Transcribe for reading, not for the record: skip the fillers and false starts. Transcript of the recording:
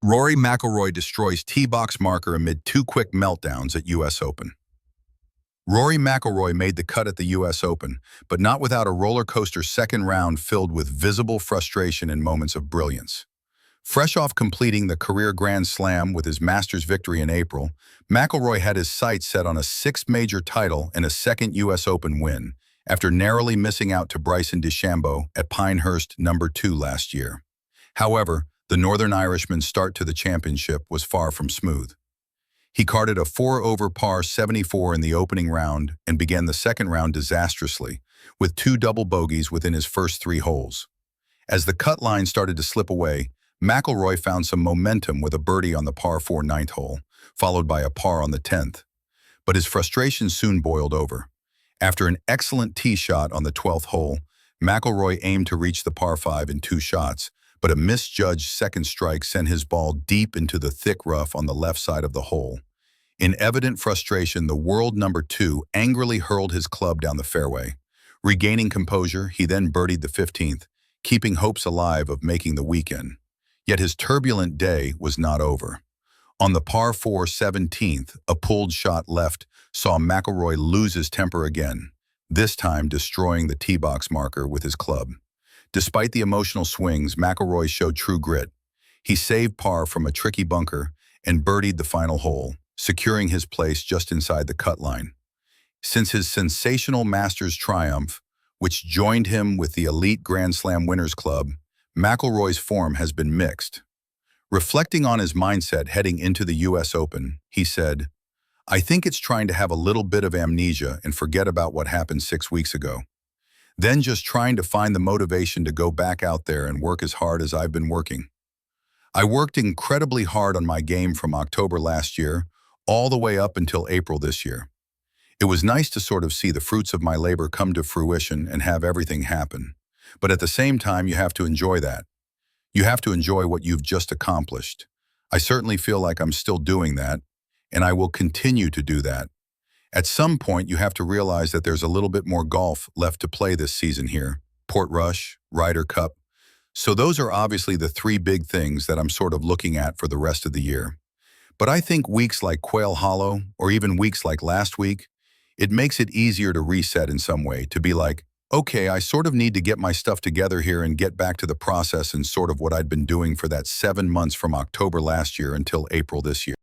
Rory McIlroy destroys tee box marker amid two quick meltdowns at U.S. Open. Rory McIlroy made the cut at the U.S. Open, but not without a roller coaster second round filled with visible frustration and moments of brilliance. Fresh off completing the career Grand Slam with his Masters victory in April, McIlroy had his sights set on a sixth major title and a second U.S. Open win, after narrowly missing out to Bryson DeChambeau at Pinehurst #2 last year. However, the Northern Irishman's start to the championship was far from smooth. He carded a 4-over par 74 in the opening round and began the second round disastrously, with two double bogeys within his first three holes. As the cut line started to slip away, McIlroy found some momentum with a birdie on the par 4 ninth hole, followed by a par on the 10th. But his frustration soon boiled over. After an excellent tee shot on the 12th hole, McIlroy aimed to reach the par 5 in two shots, but a misjudged second strike sent his ball deep into the thick rough on the left side of the hole. In evident frustration, the world #2 angrily hurled his club down the fairway. Regaining composure, he then birdied the 15th, keeping hopes alive of making the weekend. Yet his turbulent day was not over. On the par 4 17th, a pulled shot left saw McIlroy lose his temper again, this time destroying the tee box marker with his club. Despite the emotional swings, McIlroy showed true grit. He saved par from a tricky bunker and birdied the final hole, securing his place just inside the cut line. Since his sensational Masters triumph, which joined him with the elite Grand Slam Winners Club, McIlroy's form has been mixed. Reflecting on his mindset heading into the U.S. Open, he said, "I think it's trying to have a little bit of amnesia and forget about what happened 6 weeks ago. Then just trying to find the motivation to go back out there and work as hard as I've been working. I worked incredibly hard on my game from October last year, all the way up until April this year. It was nice to sort of see the fruits of my labor come to fruition and have everything happen. But at the same time, you have to enjoy that. You have to enjoy what you've just accomplished. I certainly feel like I'm still doing that, and I will continue to do that. At some point, you have to realize that there's a little bit more golf left to play this season here. Portrush, Ryder Cup. So those are obviously the three big things that I'm sort of looking at for the rest of the year. But I think weeks like Quail Hollow, or even weeks like last week, it makes it easier to reset in some way, to be like, okay, I sort of need to get my stuff together here and get back to the process and sort of what I'd been doing for that 7 months from October last year until April this year.